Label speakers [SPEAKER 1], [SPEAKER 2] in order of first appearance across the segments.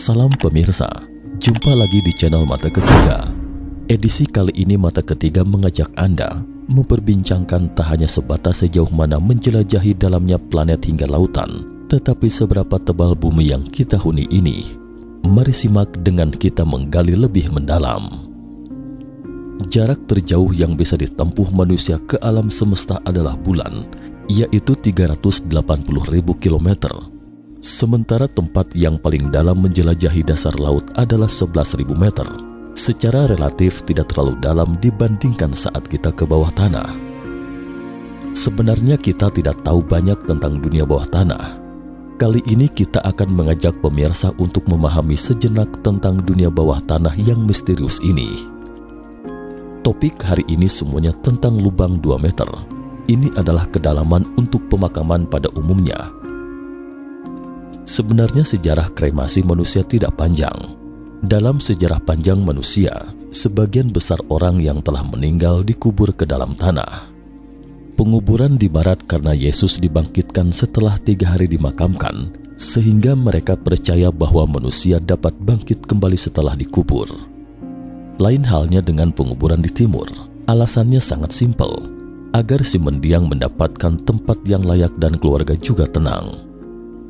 [SPEAKER 1] Salam pemirsa, jumpa lagi di channel Mata Ketiga. Edisi kali ini Mata Ketiga mengajak Anda memperbincangkan tak hanya sebatas sejauh mana menjelajahi dalamnya planet hingga lautan, tetapi seberapa tebal bumi yang kita huni ini. Mari simak dengan kita menggali lebih mendalam. Jarak terjauh yang bisa ditempuh manusia ke alam semesta adalah bulan, yaitu 380.000 km. Sementara tempat yang paling dalam menjelajahi dasar laut adalah 11.000 meter. Secara relatif tidak terlalu dalam dibandingkan saat kita ke bawah tanah. Sebenarnya kita tidak tahu banyak tentang dunia bawah tanah. Kali ini kita akan mengajak pemirsa untuk memahami sejenak tentang dunia bawah tanah yang misterius ini. Topik hari ini semuanya tentang lubang 2 meter. Ini adalah kedalaman untuk pemakaman pada umumnya. Sebenarnya sejarah kremasi manusia tidak panjang. Dalam sejarah panjang manusia, sebagian besar orang yang telah meninggal dikubur ke dalam tanah. Penguburan di barat karena Yesus dibangkitkan setelah 3 hari dimakamkan, sehingga mereka percaya bahwa manusia dapat bangkit kembali setelah dikubur. Lain halnya dengan penguburan di timur. Alasannya sangat simpel, agar si mendiang mendapatkan tempat yang layak dan keluarga juga tenang.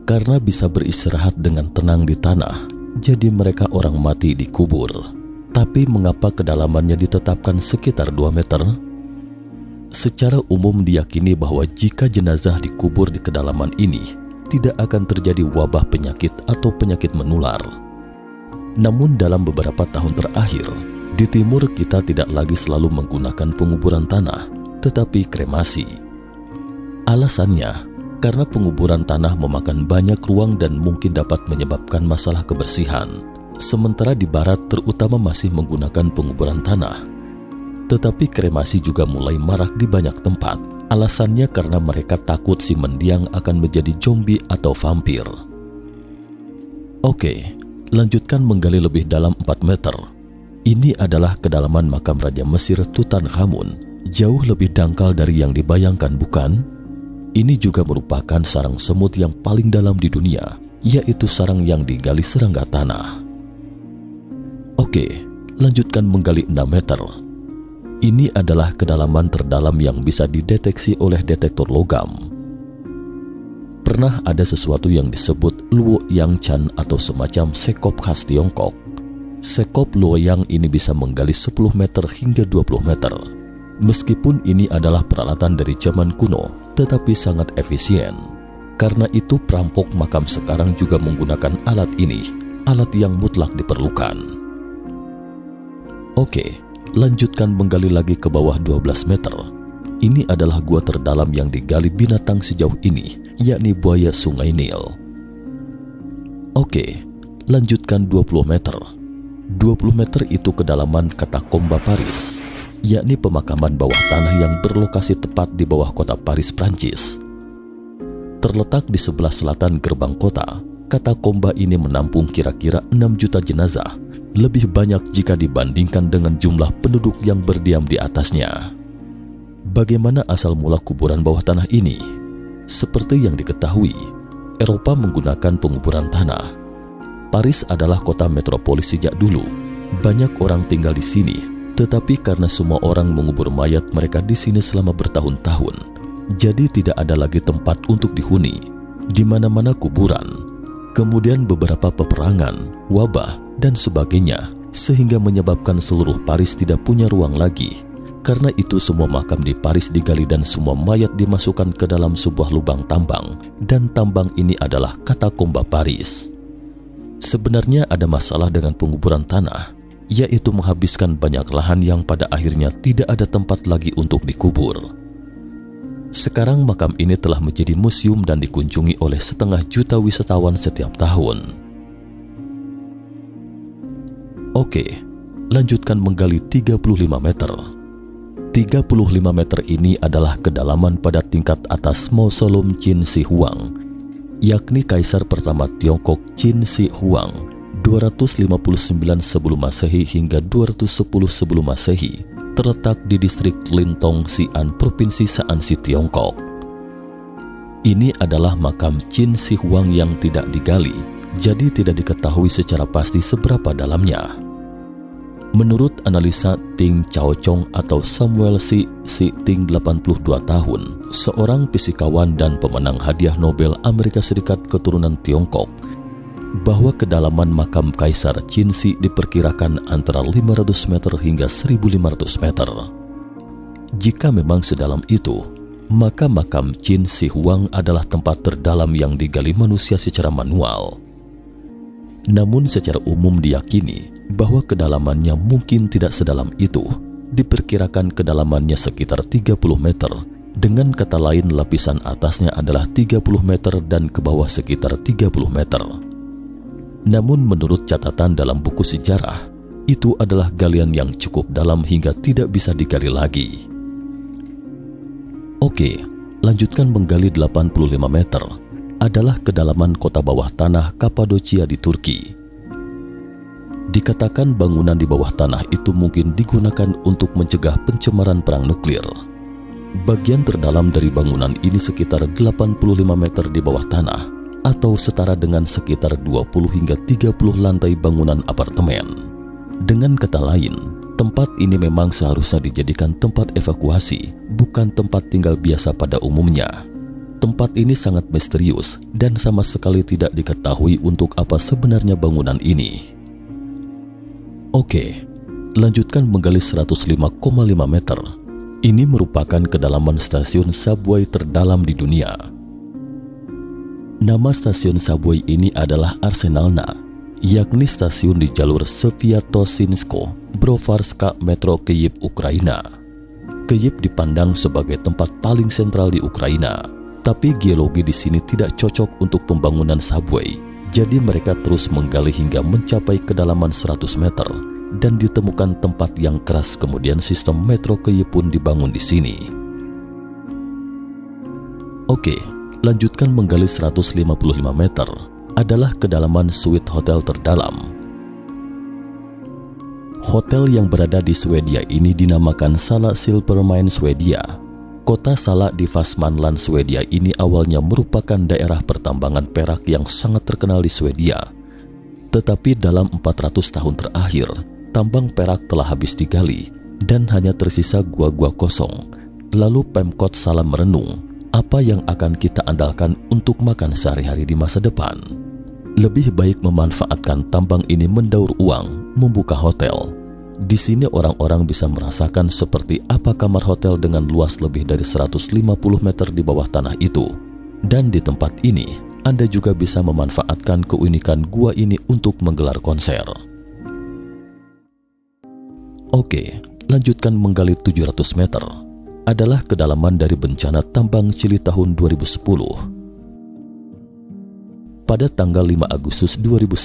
[SPEAKER 1] Karena bisa beristirahat dengan tenang di tanah, jadi mereka orang mati dikubur. Tapi mengapa kedalamannya ditetapkan sekitar 2 meter? Secara umum diyakini bahwa jika jenazah dikubur di kedalaman ini, tidak akan terjadi wabah penyakit atau penyakit menular. Namun dalam beberapa tahun terakhir, di timur kita tidak lagi selalu menggunakan penguburan tanah, tetapi kremasi. Alasannya, karena penguburan tanah memakan banyak ruang dan mungkin dapat menyebabkan masalah kebersihan. Sementara di barat terutama masih menggunakan penguburan tanah. Tetapi kremasi juga mulai marak di banyak tempat. Alasannya karena mereka takut si mendiang akan menjadi zombie atau vampir. Oke, lanjutkan menggali lebih dalam 4 meter. Ini adalah kedalaman makam Raja Mesir Tutankhamun. Jauh lebih dangkal dari yang dibayangkan, bukan? Ini juga merupakan sarang semut yang paling dalam di dunia, yaitu sarang yang digali serangga tanah. Oke, lanjutkan menggali 6 meter. Ini adalah kedalaman terdalam yang bisa dideteksi oleh detektor logam. Pernah ada sesuatu yang disebut Luoyang Chan atau semacam sekop khas Tiongkok. Sekop Luoyang ini bisa menggali 10 meter hingga 20 meter. Meskipun ini adalah peralatan dari zaman kuno, tetapi sangat efisien. Karena itu perampok makam sekarang juga menggunakan alat ini, alat yang mutlak diperlukan. Oke, lanjutkan menggali lagi ke bawah 12 meter. Ini adalah gua terdalam yang digali binatang sejauh ini, yakni buaya Sungai Nil. Oke, lanjutkan 20 meter. 20 meter itu kedalaman Katakomba Paris, yakni pemakaman bawah tanah yang berlokasi tepat di bawah kota Paris, Prancis. Terletak di sebelah selatan gerbang kota, katakomba ini menampung kira-kira 6 juta jenazah, lebih banyak jika dibandingkan dengan jumlah penduduk yang berdiam di atasnya. Bagaimana asal mula kuburan bawah tanah ini? Seperti yang diketahui, Eropa menggunakan penguburan tanah. Paris adalah kota metropolis sejak dulu. Banyak orang tinggal di sini. Tetapi karena semua orang mengubur mayat mereka di sini selama bertahun-tahun, jadi tidak ada lagi tempat untuk dihuni. Di mana-mana kuburan. Kemudian beberapa peperangan, wabah, dan sebagainya, sehingga menyebabkan seluruh Paris tidak punya ruang lagi. Karena itu semua makam di Paris digali dan semua mayat dimasukkan ke dalam sebuah lubang tambang, dan tambang ini adalah katakomba Paris. Sebenarnya ada masalah dengan penguburan tanah, yaitu menghabiskan banyak lahan yang pada akhirnya tidak ada tempat lagi untuk dikubur. Sekarang makam ini telah menjadi museum dan dikunjungi oleh 500 juta wisatawan setiap tahun. Oke, lanjutkan menggali 35 meter. 35 meter ini adalah kedalaman pada tingkat atas mausoleum Qin Shi Huang, yakni Kaisar pertama Tiongkok Qin Shi Huang, 259 sebelum Masehi hingga 210 sebelum Masehi, terletak di distrik Lintong, Xi'an, Provinsi Shaanxi, Tiongkok. Ini adalah makam Qin Shi Huang yang tidak digali, jadi tidak diketahui secara pasti seberapa dalamnya. Menurut analisa Ting Chao Chong atau Samuel Si Ting 82 tahun, seorang fisikawan dan pemenang hadiah Nobel Amerika Serikat keturunan Tiongkok, bahwa kedalaman makam Kaisar Qin Shi diperkirakan antara 500 meter hingga 1500 meter. Jika memang sedalam itu, maka makam Qin Shi Huang adalah tempat terdalam yang digali manusia secara manual. Namun secara umum diyakini bahwa kedalamannya mungkin tidak sedalam itu. Diperkirakan kedalamannya sekitar 30 meter. Dengan kata lain, lapisan atasnya adalah 30 meter dan ke bawah sekitar 30 meter. Namun menurut catatan dalam buku sejarah, itu adalah galian yang cukup dalam hingga tidak bisa digali lagi. Oke, lanjutkan menggali 85 meter. Adalah kedalaman kota bawah tanah Kapadocia di Turki. Dikatakan bangunan di bawah tanah itu mungkin digunakan untuk mencegah pencemaran perang nuklir. Bagian terdalam dari bangunan ini sekitar 85 meter di bawah tanah, atau setara dengan sekitar 20 hingga 30 lantai bangunan apartemen. Dengan kata lain, tempat ini memang seharusnya dijadikan tempat evakuasi, bukan tempat tinggal biasa pada umumnya. Tempat ini sangat misterius dan sama sekali tidak diketahui untuk apa sebenarnya bangunan ini. Oke, lanjutkan menggali 105,5 meter. Ini merupakan kedalaman stasiun subway terdalam di dunia. Nama stasiun subway ini adalah Arsenalna, yakni stasiun di jalur Sviatosinsko-Brovarska Metro Kyiv, Ukraina. Kyiv dipandang sebagai tempat paling sentral di Ukraina, tapi geologi di sini tidak cocok untuk pembangunan subway. Jadi mereka terus menggali hingga mencapai kedalaman 100 meter dan ditemukan tempat yang keras. Kemudian sistem metro Kyiv pun dibangun di sini. Oke, lanjutkan menggali 155 meter. Adalah kedalaman suite hotel terdalam. Hotel yang berada di Swedia ini dinamakan Sala Silvermine Swedia. Kota Sala di Västmanland, Swedia ini awalnya merupakan daerah pertambangan perak yang sangat terkenal di Swedia. Tetapi dalam 400 tahun terakhir, tambang perak telah habis digali dan hanya tersisa gua-gua kosong. Lalu Pemkot Sala merenung, apa yang akan kita andalkan untuk makan sehari-hari di masa depan? Lebih baik memanfaatkan tambang ini mendaur uang, membuka hotel. Di sini orang-orang bisa merasakan seperti apa kamar hotel dengan luas lebih dari 150 meter di bawah tanah itu. Dan di tempat ini, Anda juga bisa memanfaatkan keunikan gua ini untuk menggelar konser. Oke, lanjutkan menggali 700 meter. Adalah kedalaman dari bencana tambang Chili tahun 2010. Pada tanggal 5 Agustus 2010,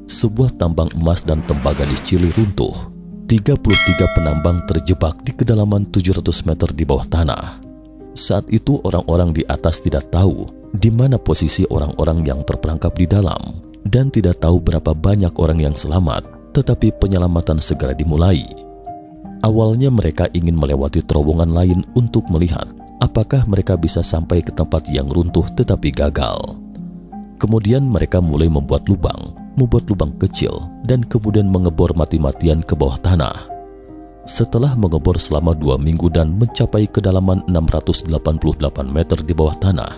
[SPEAKER 1] sebuah tambang emas dan tembaga di Chili runtuh. 33 penambang terjebak di kedalaman 700 meter di bawah tanah. Saat itu orang-orang di atas tidak tahu di mana posisi orang-orang yang terperangkap di dalam dan tidak tahu berapa banyak orang yang selamat, tetapi penyelamatan segera dimulai. Awalnya mereka ingin melewati terowongan lain untuk melihat apakah mereka bisa sampai ke tempat yang runtuh, tetapi gagal. Kemudian mereka mulai membuat lubang kecil dan kemudian mengebor mati-matian ke bawah tanah. Setelah mengebor selama 2 minggu dan mencapai kedalaman 688 meter di bawah tanah,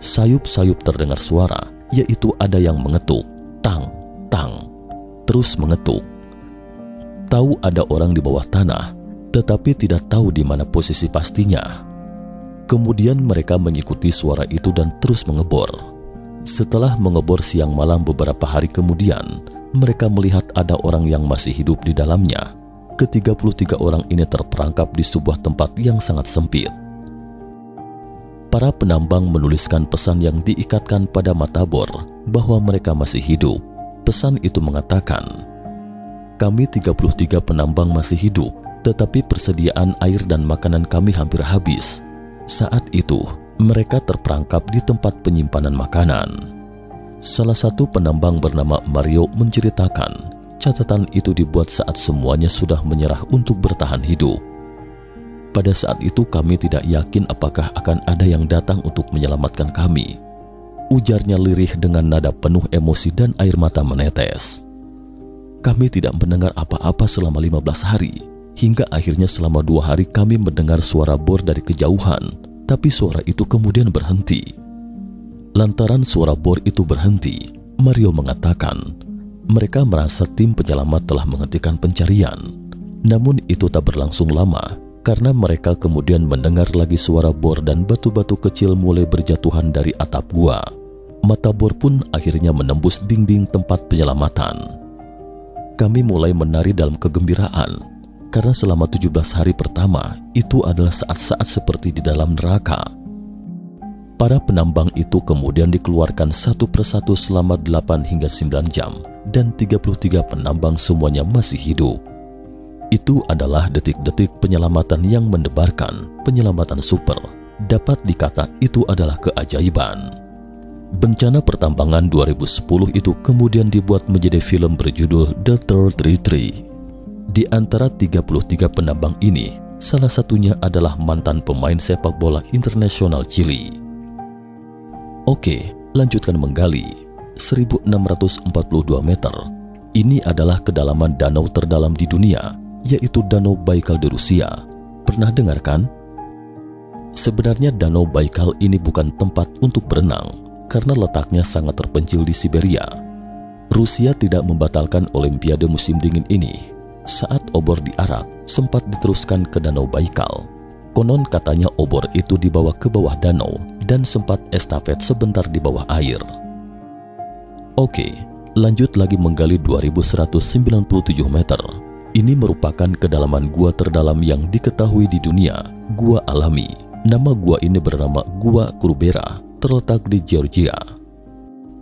[SPEAKER 1] sayup-sayup terdengar suara, yaitu ada yang mengetuk, tang, tang, terus mengetuk. Tahu ada orang di bawah tanah, tetapi tidak tahu di mana posisi pastinya. Kemudian mereka mengikuti suara itu dan terus mengebor. Setelah mengebor siang malam beberapa hari kemudian, mereka melihat ada orang yang masih hidup di dalamnya. Ke-33 orang ini terperangkap di sebuah tempat yang sangat sempit. Para penambang menuliskan pesan yang diikatkan pada matabor bahwa mereka masih hidup. Pesan itu mengatakan, "Kami 33 penambang masih hidup, tetapi persediaan air dan makanan kami hampir habis." Saat itu, mereka terperangkap di tempat penyimpanan makanan. Salah satu penambang bernama Mario menceritakan, catatan itu dibuat saat semuanya sudah menyerah untuk bertahan hidup. Pada saat itu kami tidak yakin apakah akan ada yang datang untuk menyelamatkan kami. ujarnya lirih dengan nada penuh emosi dan air mata menetes. Kami tidak mendengar apa-apa selama 15 hari, hingga akhirnya selama 2 hari kami mendengar suara bor dari kejauhan, tapi suara itu kemudian berhenti. Lantaran suara bor itu berhenti, Mario mengatakan, mereka merasa tim penyelamat telah menghentikan pencarian. Namun itu tak berlangsung lama, karena mereka kemudian mendengar lagi suara bor dan batu-batu kecil mulai berjatuhan dari atap gua. Mata bor pun akhirnya menembus dinding tempat penyelamatan. Kami mulai menari dalam kegembiraan, karena selama 17 hari pertama itu adalah saat-saat seperti di dalam neraka. Para penambang itu kemudian dikeluarkan satu persatu selama 8 hingga 9 jam, dan 33 penambang semuanya masih hidup. Itu adalah detik-detik penyelamatan yang mendebarkan, penyelamatan super. Dapat dikata itu adalah keajaiban. Bencana pertambangan 2010 itu kemudian dibuat menjadi film berjudul The Third Retreat. Di antara 33 penambang ini, salah satunya adalah mantan pemain sepak bola internasional Chili. Oke, lanjutkan menggali. 1642 meter. Ini adalah kedalaman danau terdalam di dunia, yaitu Danau Baikal di Rusia. Pernah dengar kan? Sebenarnya Danau Baikal ini bukan tempat untuk berenang, karena letaknya sangat terpencil di Siberia. Rusia tidak membatalkan Olimpiade musim dingin ini. Saat obor diarak, sempat diteruskan ke Danau Baikal. Konon katanya obor itu dibawa ke bawah danau dan sempat estafet sebentar di bawah air. Oke, lanjut lagi menggali 2197 meter. Ini merupakan kedalaman gua terdalam yang diketahui di dunia, gua alami. Nama gua ini bernama Gua Krubera, terletak di Georgia.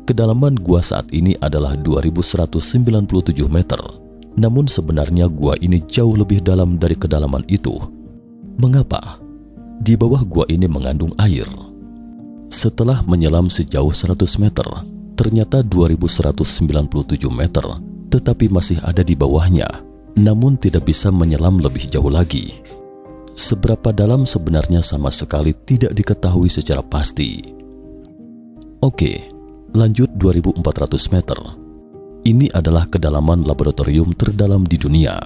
[SPEAKER 1] Kedalaman gua saat ini adalah 2197 meter. Namun sebenarnya gua ini jauh lebih dalam dari kedalaman itu. Mengapa? Di bawah gua ini mengandung air. Setelah menyelam sejauh 100 meter, ternyata 2197 meter, tetapi masih ada di bawahnya, namun tidak bisa menyelam lebih jauh lagi. Seberapa dalam sebenarnya sama sekali tidak diketahui secara pasti. Oke, lanjut 2400 meter. Ini adalah kedalaman laboratorium terdalam di dunia.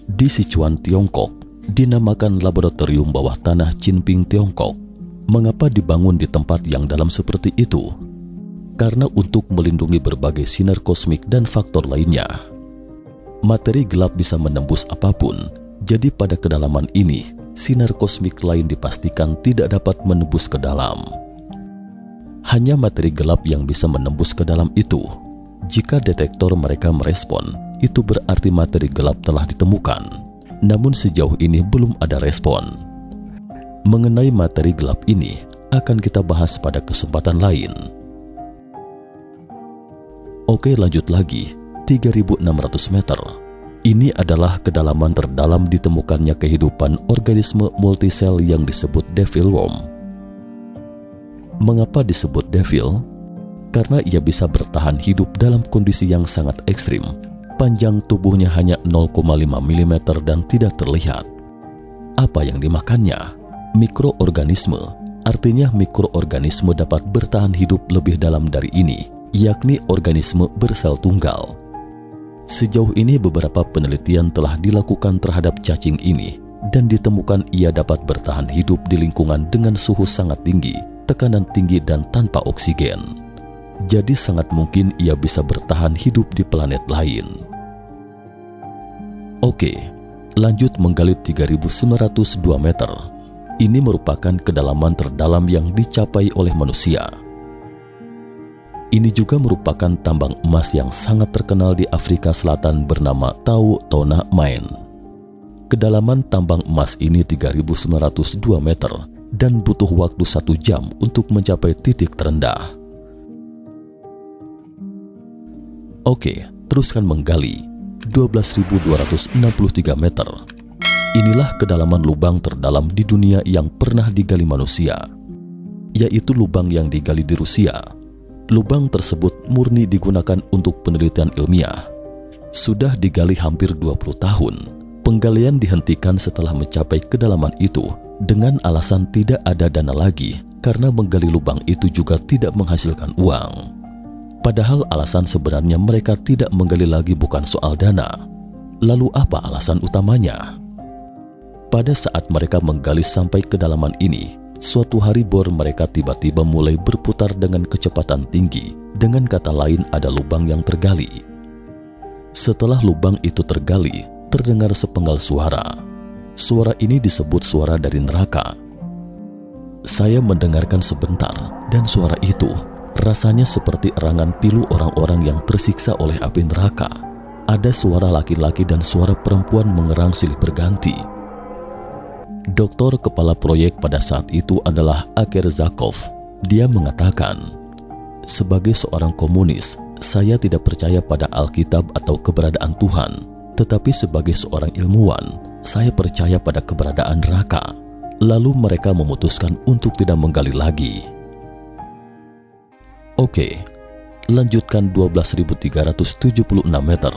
[SPEAKER 1] Di Sichuan, Tiongkok, dinamakan Laboratorium Bawah Tanah Qinping, Tiongkok. Mengapa dibangun di tempat yang dalam seperti itu? Karena untuk melindungi berbagai sinar kosmik dan faktor lainnya. Materi gelap bisa menembus apapun, jadi pada kedalaman ini, sinar kosmik lain dipastikan tidak dapat menembus ke dalam. Hanya materi gelap yang bisa menembus ke dalam itu. Jika detektor mereka merespon, itu berarti materi gelap telah ditemukan. Namun sejauh ini belum ada respon. Mengenai materi gelap ini, akan kita bahas pada kesempatan lain. Oke, lanjut lagi. 3600 meter. Ini adalah kedalaman terdalam ditemukannya kehidupan organisme multisel yang disebut devil worm. Mengapa disebut devil? Karena ia bisa bertahan hidup dalam kondisi yang sangat ekstrim. Panjang tubuhnya hanya 0,5 mm dan tidak terlihat. Apa yang dimakannya? Mikroorganisme. Artinya mikroorganisme dapat bertahan hidup lebih dalam dari ini, yakni organisme bersel tunggal. Sejauh ini beberapa penelitian telah dilakukan terhadap cacing ini dan ditemukan ia dapat bertahan hidup di lingkungan dengan suhu sangat tinggi, tekanan tinggi dan tanpa oksigen. Jadi sangat mungkin ia bisa bertahan hidup di planet lain. Oke, lanjut menggali 3902 meter. Ini merupakan kedalaman terdalam yang dicapai oleh manusia. Ini juga merupakan tambang emas yang sangat terkenal di Afrika Selatan bernama Tau Tona Mine. Kedalaman tambang emas ini 3902 meter dan butuh waktu 1 jam untuk mencapai titik terendah. Oke, teruskan menggali. 12.263 meter. Inilah kedalaman lubang terdalam di dunia yang pernah digali manusia, yaitu lubang yang digali di Rusia. Lubang tersebut murni digunakan untuk penelitian ilmiah. Sudah digali hampir 20 tahun. Penggalian dihentikan setelah mencapai kedalaman itu dengan alasan tidak ada dana lagi karena menggali lubang itu juga tidak menghasilkan uang. Padahal alasan sebenarnya mereka tidak menggali lagi bukan soal dana. Lalu apa alasan utamanya? Pada saat mereka menggali sampai kedalaman ini, suatu hari bor mereka tiba-tiba mulai berputar dengan kecepatan tinggi. Dengan kata lain, ada lubang yang tergali. Setelah lubang itu tergali, terdengar sepenggal suara. Suara ini disebut suara dari neraka. Saya mendengarkan sebentar, dan suara itu rasanya seperti erangan pilu orang-orang yang tersiksa oleh api neraka. Ada suara laki-laki dan suara perempuan mengerang silih berganti. Doktor kepala proyek pada saat itu adalah Aker Zakov. Dia mengatakan, "Sebagai seorang komunis, saya tidak percaya pada Alkitab atau keberadaan Tuhan. Tetapi sebagai seorang ilmuwan, saya percaya pada keberadaan neraka." Lalu mereka memutuskan untuk tidak menggali lagi. Oke, lanjutkan 12.376 meter.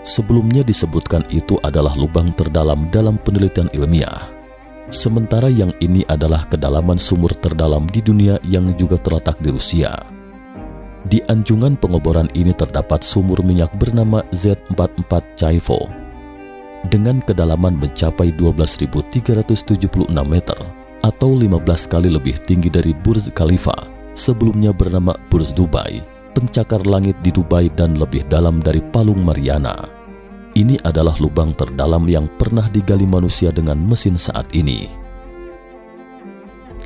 [SPEAKER 1] Sebelumnya disebutkan itu adalah lubang terdalam dalam penelitian ilmiah. Sementara yang ini adalah kedalaman sumur terdalam di dunia yang juga terletak di Rusia. Di anjungan pengoboran ini terdapat sumur minyak bernama Z44 Chaivo dengan kedalaman mencapai 12.376 meter atau 15 kali lebih tinggi dari Burj Khalifa, sebelumnya bernama Burj Dubai, pencakar langit di Dubai, dan lebih dalam dari Palung Mariana. Ini adalah lubang terdalam yang pernah digali manusia dengan mesin saat ini.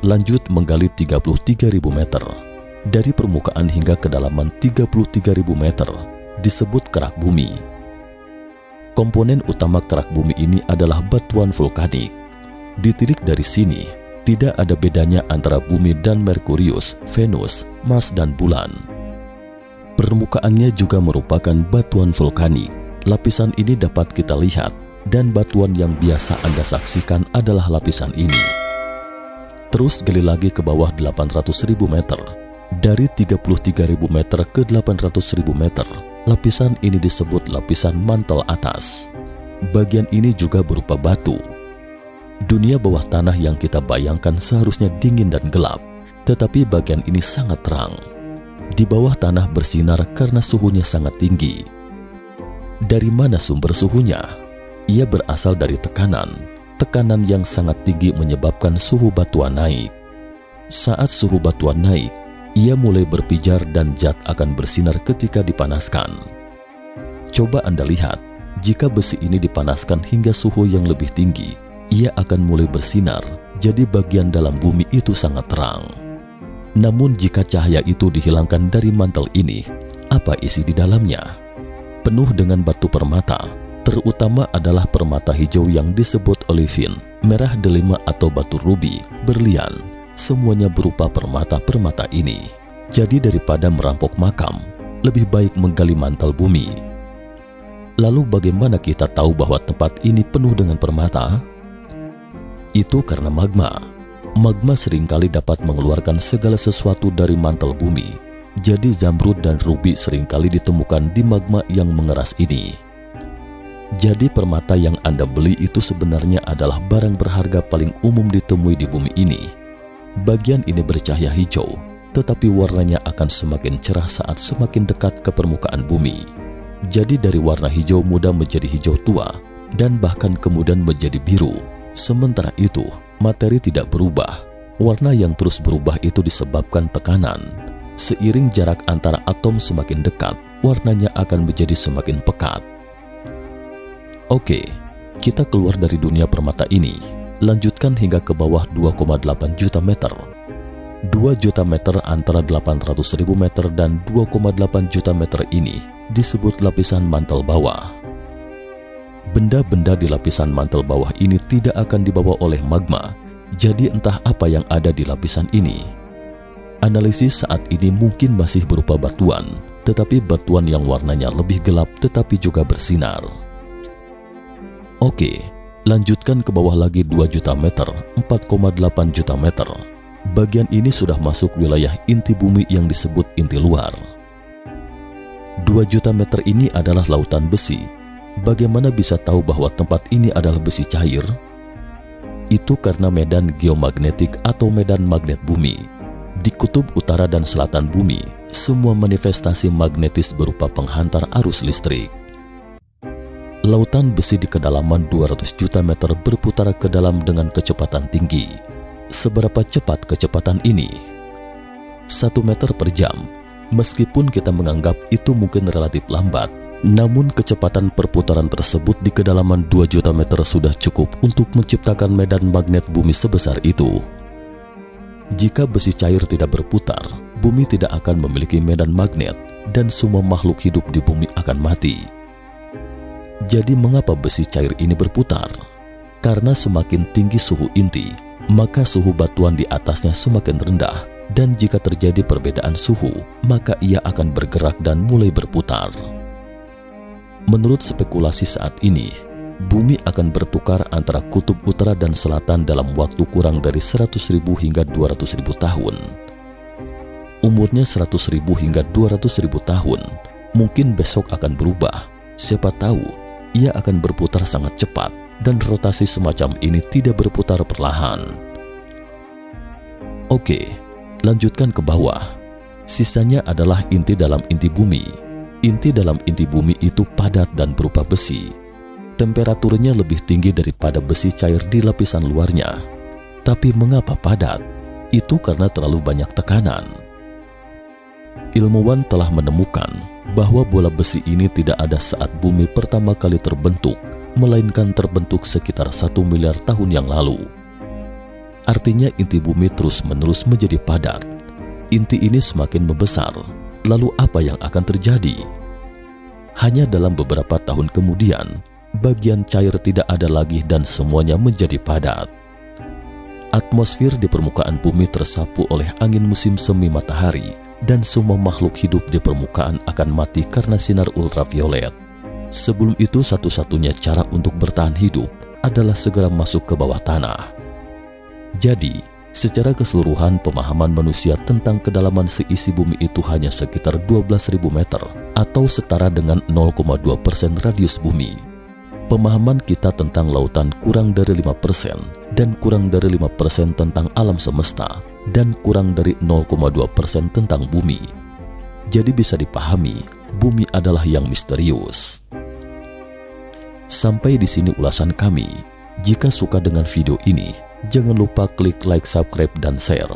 [SPEAKER 1] Lanjut menggali 33.000 meter. Dari permukaan hingga kedalaman 33.000 meter disebut kerak bumi. Komponen utama kerak bumi ini adalah batuan vulkanik. Ditilik dari sini, tidak ada bedanya antara bumi dan Merkurius, Venus, Mars, dan bulan. Permukaannya juga merupakan batuan vulkanik. Lapisan ini dapat kita lihat, dan batuan yang biasa Anda saksikan adalah lapisan ini. Terus gali lagi ke bawah 800.000 meter. Dari 33.000 meter ke 800.000 meter, lapisan ini disebut lapisan mantel atas. Bagian ini juga berupa batu. Dunia bawah tanah yang kita bayangkan seharusnya dingin dan gelap, tetapi bagian ini sangat terang. Di bawah tanah bersinar karena suhunya sangat tinggi. Dari mana sumber suhunya? Ia berasal dari tekanan. Tekanan yang sangat tinggi menyebabkan suhu batuan naik. Saat suhu batuan naik, ia mulai berpijar dan zat akan bersinar ketika dipanaskan. Coba Anda lihat, jika besi ini dipanaskan hingga suhu yang lebih tinggi, ia akan mulai bersinar, jadi bagian dalam bumi itu sangat terang. Namun jika cahaya itu dihilangkan dari mantel ini, apa isi di dalamnya? Penuh dengan batu permata, terutama adalah permata hijau yang disebut olivin, merah delima atau batu rubi, berlian. Semuanya berupa permata-permata ini. Jadi daripada merampok makam, lebih baik menggali mantel bumi. Lalu bagaimana kita tahu bahwa tempat ini penuh dengan permata? Itu karena magma. Magma seringkali dapat mengeluarkan segala sesuatu dari mantel bumi. Jadi zamrud dan rubi seringkali ditemukan di magma yang mengeras ini. Jadi permata yang Anda beli itu sebenarnya adalah barang berharga paling umum ditemui di bumi ini. Bagian ini bercahaya hijau, tetapi warnanya akan semakin cerah saat semakin dekat ke permukaan bumi. Jadi dari warna hijau muda menjadi hijau tua, dan bahkan kemudian menjadi biru. Sementara itu, materi tidak berubah. Warna yang terus berubah itu disebabkan tekanan. Seiring jarak antara atom semakin dekat, warnanya akan menjadi semakin pekat. Oke, kita keluar dari dunia permata ini. Lanjutkan hingga ke bawah 2,8 juta meter. 2 juta meter antara 800.000 meter dan 2,8 juta meter ini disebut lapisan mantel bawah. Benda-benda di lapisan mantel bawah ini tidak akan dibawa oleh magma, jadi entah apa yang ada di lapisan ini. Analisis saat ini mungkin masih berupa batuan, tetapi batuan yang warnanya lebih gelap tetapi juga bersinar. Oke, lanjutkan ke bawah lagi 2 juta meter, 4,8 juta meter. Bagian ini sudah masuk wilayah inti bumi yang disebut inti luar. 2 juta meter ini adalah lautan besi. Bagaimana bisa tahu bahwa tempat ini adalah besi cair? Itu karena medan geomagnetik atau medan magnet bumi. Di kutub utara dan selatan bumi, semua manifestasi magnetis berupa penghantar arus listrik. Lautan besi di kedalaman 200 juta meter berputar ke dalam dengan kecepatan tinggi. Seberapa cepat kecepatan ini? 1 meter per jam. Meskipun kita menganggap itu mungkin relatif lambat, namun kecepatan perputaran tersebut di kedalaman 2 juta meter sudah cukup untuk menciptakan medan magnet bumi sebesar itu. Jika besi cair tidak berputar, bumi tidak akan memiliki medan magnet dan semua makhluk hidup di bumi akan mati. Jadi mengapa besi cair ini berputar? Karena semakin tinggi suhu inti, maka suhu batuan di atasnya semakin rendah. Dan jika terjadi perbedaan suhu, maka ia akan bergerak dan mulai berputar. Menurut spekulasi saat ini, bumi akan bertukar antara kutub utara dan selatan dalam waktu kurang dari 100.000 hingga 200.000 tahun. Umurnya 100.000 hingga 200.000 tahun, mungkin besok akan berubah. Siapa tahu, ia akan berputar sangat cepat dan rotasi semacam ini tidak berputar perlahan. Oke. Lanjutkan ke bawah. Sisanya adalah inti dalam inti bumi. Inti dalam inti bumi itu padat dan berupa besi. Temperaturnya lebih tinggi daripada besi cair di lapisan luarnya. Tapi mengapa padat? Itu karena terlalu banyak tekanan. Ilmuwan telah menemukan bahwa bola besi ini tidak ada saat bumi pertama kali terbentuk, melainkan terbentuk sekitar 1 miliar tahun yang lalu. Artinya inti bumi terus-menerus menjadi padat. Inti ini semakin membesar. Lalu apa yang akan terjadi? Hanya dalam beberapa tahun kemudian, bagian cair tidak ada lagi dan semuanya menjadi padat. Atmosfer di permukaan bumi tersapu oleh angin musim semi matahari dan semua makhluk hidup di permukaan akan mati karena sinar ultraviolet. Sebelum itu, satu-satunya cara untuk bertahan hidup adalah segera masuk ke bawah tanah. Jadi, secara keseluruhan pemahaman manusia tentang kedalaman seisi bumi itu hanya sekitar 12.000 meter atau setara dengan 0,2% radius bumi. Pemahaman kita tentang lautan kurang dari 5% dan kurang dari 5% tentang alam semesta dan kurang dari 0,2% tentang bumi. Jadi bisa dipahami, bumi adalah yang misterius. Sampai di sini ulasan kami. Jika suka dengan video ini, jangan lupa klik like, subscribe, dan share.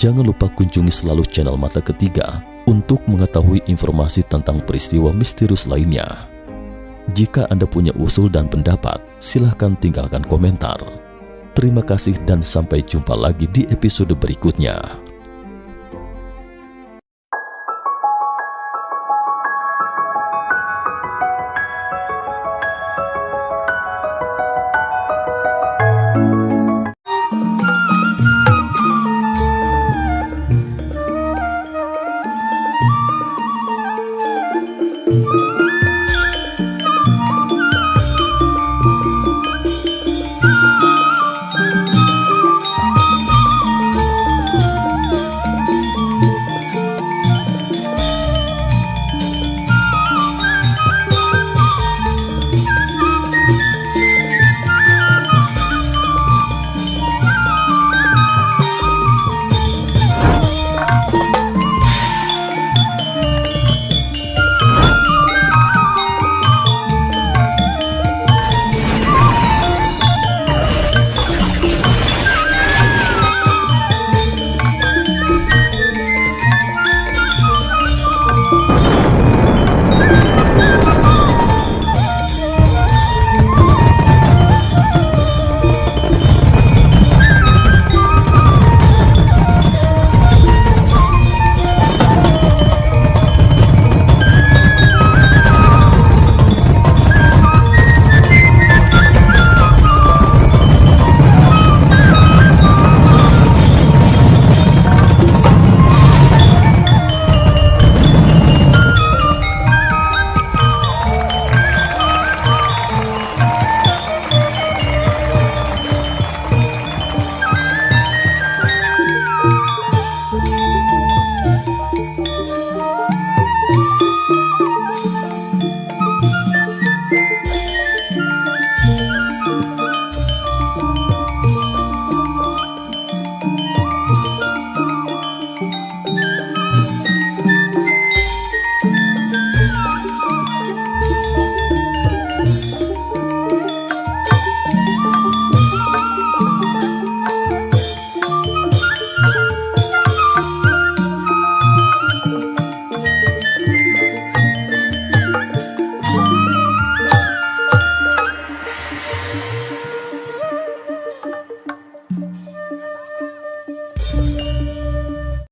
[SPEAKER 1] Jangan lupa kunjungi selalu channel Mata Ketiga untuk mengetahui informasi tentang peristiwa misterius lainnya. Jika Anda punya usul dan pendapat, silahkan tinggalkan komentar. Terima kasih dan sampai jumpa lagi di episode berikutnya.